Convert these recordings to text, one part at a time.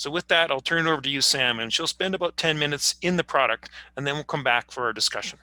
So with that, I'll turn it over to you, Sam, and she'll spend about 10 minutes in the product, and then we'll come back for our discussion.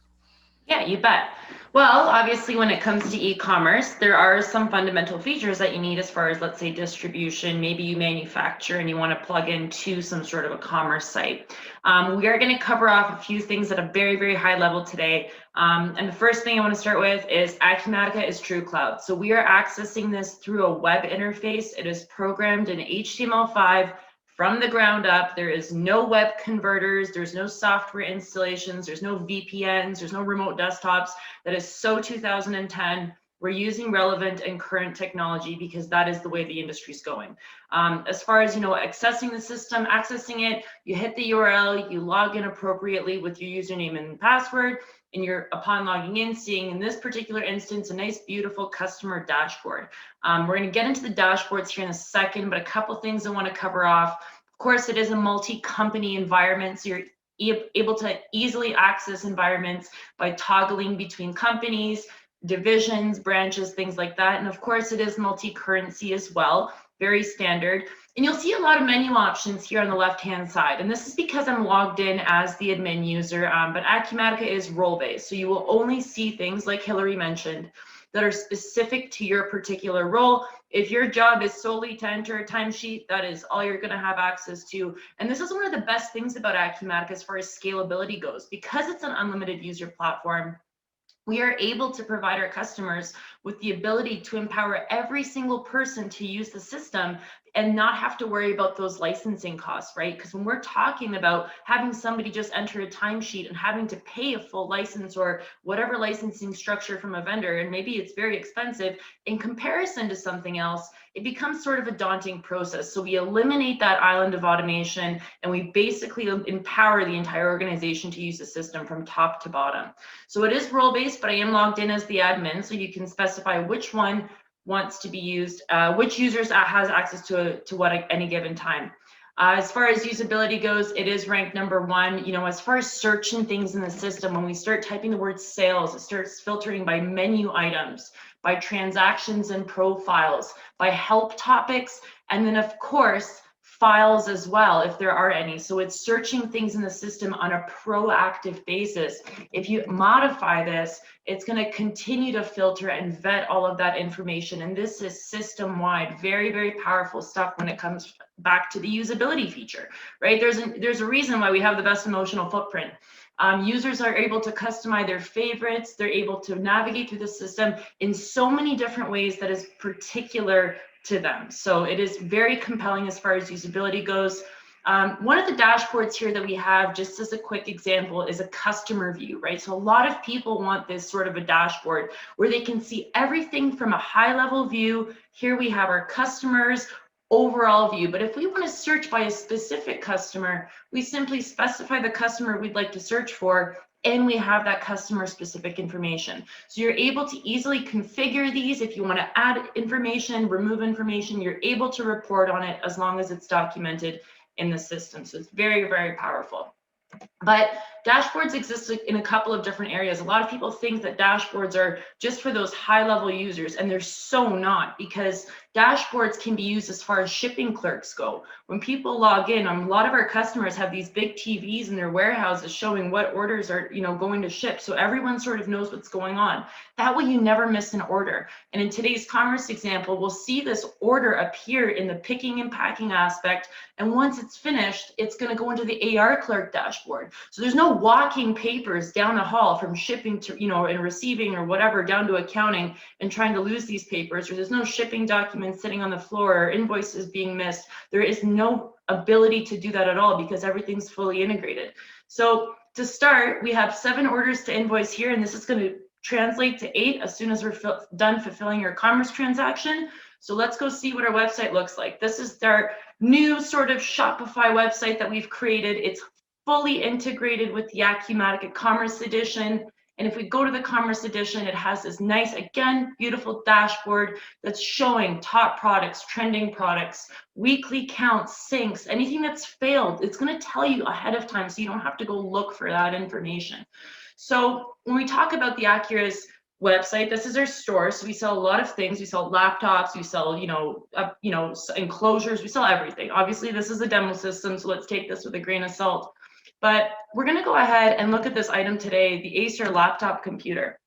Yeah, you bet. Well, obviously, when it comes to e-commerce, there are some fundamental features that you need as far as, let's say, distribution. Maybe you manufacture and you want to plug into some sort of a commerce site. We are going to cover off a few things at a very, very high level today. And the first thing I want to start with is Acumatica is true cloud. So we are accessing this through a web interface. It is programmed in HTML5 from the ground up. There is no web converters, there's no software installations, there's no VPNs, there's no remote desktops. That is so 2010. We're using relevant and current technology because that is the way the industry is going. As far as, accessing the system, accessing it, you hit the URL, you log in appropriately with your username and password, and you're, upon logging in, seeing in this particular instance a nice, beautiful customer dashboard. We're going to get into the dashboards here in a second, but a couple things I want to cover off. Of course, it is a multi-company environment, so you're able to easily access environments by toggling between companies, divisions, branches, things like that. And of course, it is multi-currency as well, very standard. And you'll see a lot of menu options here on the left-hand side. And this is because I'm logged in as the admin user, but Acumatica is role-based. So you will only see things like Hillary mentioned that are specific to your particular role. If your job is solely to enter a timesheet, that is all you're going to have access to. And this is one of the best things about Acumatica as far as scalability goes. Because it's an unlimited user platform, we are able to provide our customers with the ability to empower every single person to use the system and not have to worry about those licensing costs, right? Because when we're talking about having somebody just enter a timesheet and having to pay a full license or whatever licensing structure from a vendor, and maybe it's very expensive in comparison to something else, it becomes sort of a daunting process. So we eliminate that island of automation and we basically empower the entire organization to use the system from top to bottom. So it is role-based, but I am logged in as the admin, so you can specify which one wants to be used, which users has access to what at any given time. As far as usability goes, it is ranked #1. As far as searching things in the system, when we start typing the word sales, it starts filtering by menu items, by transactions and profiles, by help topics, and then of course, files as well, if there are any. So it's searching things in the system on a proactive basis. If you modify this, it's going to continue to filter and vet all of that information. And this is system-wide, very, very powerful stuff when it comes back to the usability feature, right? There's a reason why we have the best emotional footprint. Users are able to customize their favorites. They're able to navigate through the system in so many different ways that is particular to them. So it is very compelling as far as usability goes. One of the dashboards here that we have, just as a quick example, is a customer view, right? So a lot of people want this sort of a dashboard where they can see everything from a high level view. Here we have our customers, overall view. But if we want to search by a specific customer, we simply specify the customer we'd like to search for, and we have that customer specific information. So you're able to easily configure these. If you want to add information, remove information, you're able to report on it as long as it's documented in the system. So it's very, very powerful. But dashboards exist in a couple of different areas. A lot of people think that dashboards are just for those high level users, and they're so not, because dashboards can be used as far as shipping clerks go. When people log in, a lot of our customers have these big TVs in their warehouses showing what orders are going to ship. So everyone sort of knows what's going on. That way you never miss an order. And in today's commerce example, we'll see this order appear in the picking and packing aspect. And once it's finished, it's going to go into the AR clerk dashboard. So there's no walking papers down the hall from shipping to, and receiving or whatever down to accounting and trying to lose these papers, or there's no shipping documents sitting on the floor or invoices being missed. There is no ability to do that at all because everything's fully integrated. So to start, we have 7 orders to invoice here, and this is going to translate to 8 as soon as we're done fulfilling your commerce transaction. So let's go see what our website looks like. This is our new sort of Shopify website that we've created. It's fully integrated with the Acumatica Commerce Edition. And if we go to the Commerce Edition, it has this nice, again, beautiful dashboard that's showing top products, trending products, weekly counts, syncs, anything that's failed. It's going to tell you ahead of time so you don't have to go look for that information. So when we talk about the website. This is our store. So we sell a lot of things. We sell laptops, we sell, enclosures, we sell everything. Obviously, this is a demo system, so let's take this with a grain of salt. But we're going to go ahead and look at this item today, the Acer laptop computer.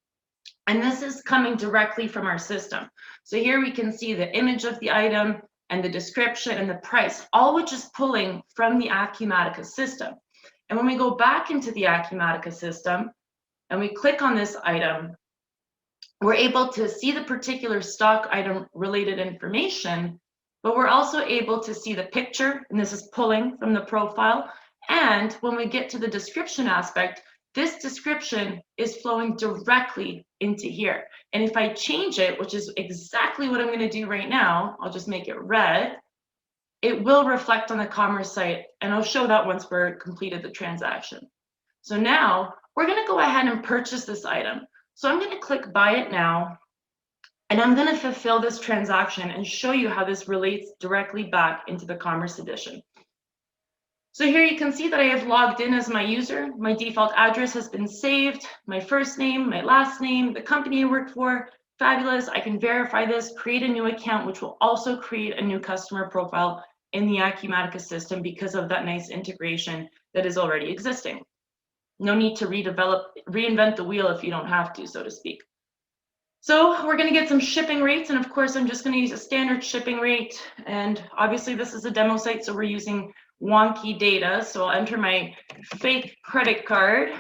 And this is coming directly from our system. So here we can see the image of the item and the description and the price, all which is pulling from the Acumatica system. And when we go back into the Acumatica system and we click on this item, we're able to see the particular stock item related information, but we're also able to see the picture, and this is pulling from the profile. And when we get to the description aspect, this description is flowing directly into here. And if I change it, which is exactly what I'm going to do right now, I'll just make it red. It will reflect on the commerce site, and I'll show that once we're completed the transaction. So now we're going to go ahead and purchase this item. So I'm going to click buy it now, and I'm going to fulfill this transaction and show you how this relates directly back into the Commerce Edition. So here you can see that I have logged in as my user. My default address has been saved, my first name, my last name, the company I work for. Fabulous. I can verify this, create a new account, which will also create a new customer profile in the Acumatica system because of that nice integration that is already existing. No need to reinvent the wheel if you don't have to, so to speak. So we're going to get some shipping rates, and of course I'm just going to use a standard shipping rate, and obviously this is a demo site, so we're using wonky data. So I'll enter my fake credit card.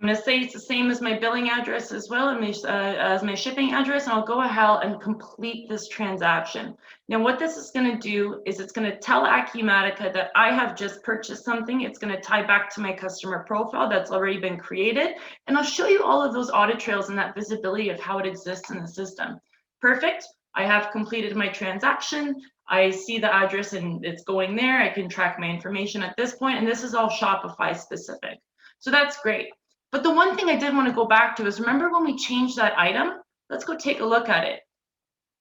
I'm going to say it's the same as my billing address as well, and as my shipping address, and I'll go ahead and complete this transaction. Now, what this is going to do is it's going to tell Acumatica that I have just purchased something. It's going to tie back to my customer profile that's already been created, and I'll show you all of those audit trails and that visibility of how it exists in the system. Perfect. I have completed my transaction. I see the address and it's going there. I can track my information at this point, and this is all Shopify specific. So that's great. But the one thing I did want to go back to is, remember when we changed that item? Let's go take a look at it.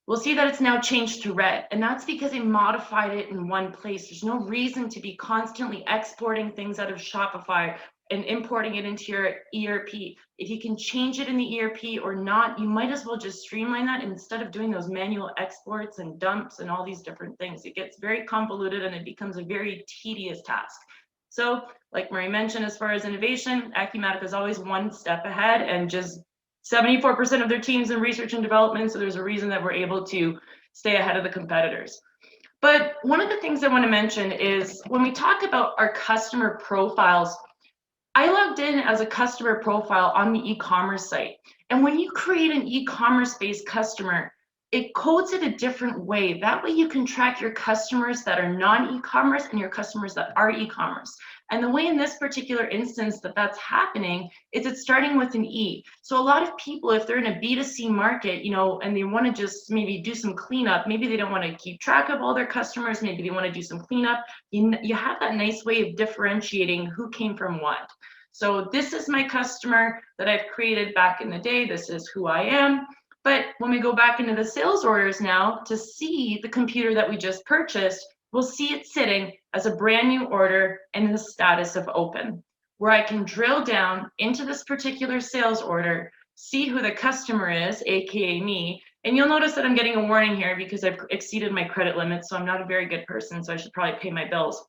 We'll see that it's now changed to red, and that's because I modified it in one place. There's no reason to be constantly exporting things out of Shopify and importing it into your ERP. If you can change it in the ERP or not, you might as well just streamline that instead of doing those manual exports and dumps and all these different things. It gets very convoluted and it becomes a very tedious task. So like Marie mentioned, as far as innovation, Acumatica is always one step ahead, and just 74% of their teams in research and development. So there's a reason that we're able to stay ahead of the competitors. But one of the things I want to mention is when we talk about our customer profiles, I logged in as a customer profile on the e-commerce site. And when you create an e-commerce based customer, it codes it a different way. That way you can track your customers that are non-e-commerce and your customers that are e-commerce. And the way in this particular instance that that's happening is it's starting with an E. So a lot of people, if they're in a B2C market, and they want to just maybe do some cleanup, maybe they don't want to keep track of all their customers, maybe they want to do some cleanup, you have that nice way of differentiating who came from what. So this is my customer that I've created back in the day. This is who I am. But when we go back into the sales orders now to see the computer that we just purchased, we'll see it sitting as a brand new order in the status of open, where I can drill down into this particular sales order, see who the customer is, AKA me. And you'll notice that I'm getting a warning here because I've exceeded my credit limit. So I'm not a very good person, so I should probably pay my bills.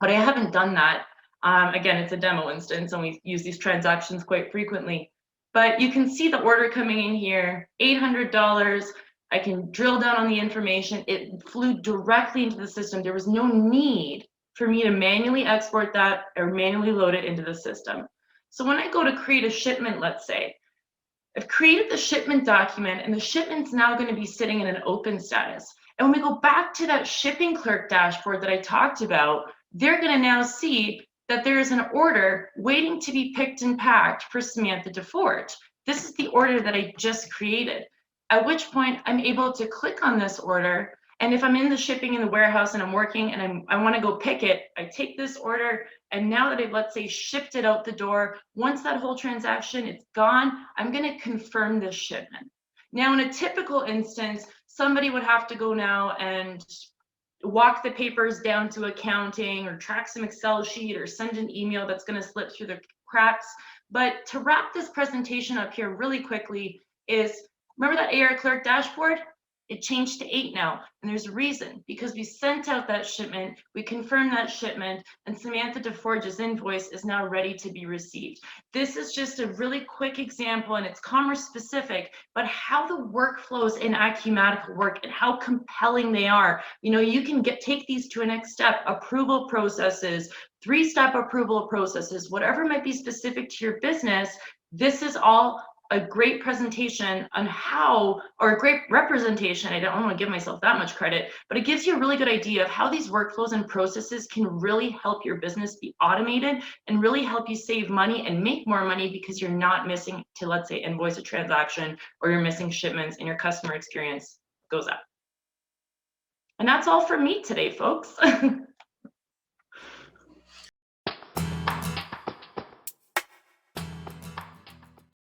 But I haven't done that. Again, it's a demo instance and we use these transactions quite frequently. But you can see the order coming in here, $800. I can drill down on the information. It flew directly into the system. There was no need for me to manually export that or manually load it into the system. So when I go to create a shipment, let's say, I've created the shipment document and the shipment's now going to be sitting in an open status. And when we go back to that shipping clerk dashboard that I talked about, they're going to now see that there is an order waiting to be picked and packed for Samantha DeForge. This is the order that I just created, at which point I'm able to click on this order. And if I'm in the shipping in the warehouse and I'm working and I want to go pick it, I take this order. And now that I've, let's say, shipped it out the door, once that whole transaction is gone, I'm going to confirm this shipment. Now, in a typical instance, somebody would have to go now and walk the papers down to accounting or track some Excel sheet or send an email that's going to slip through the cracks. But to wrap this presentation up here really quickly is, remember that AR Clerk dashboard? It changed to 8 now, and there's a reason, because we sent out that shipment, we confirmed that shipment, and Samantha DeForge's invoice is now ready to be received. This is just a really quick example, and it's commerce specific, but how the workflows in Acumatica work and how compelling they are. You know, you can take these to a next step, approval processes, 3-step approval processes, whatever might be specific to your business. This is all a great presentation on how, or a great representation, I don't want to give myself that much credit, but it gives you a really good idea of how these workflows and processes can really help your business be automated and really help you save money and make more money, because you're not missing to, let's say, invoice a transaction, or you're missing shipments, and your customer experience goes up. And that's all from me today, folks.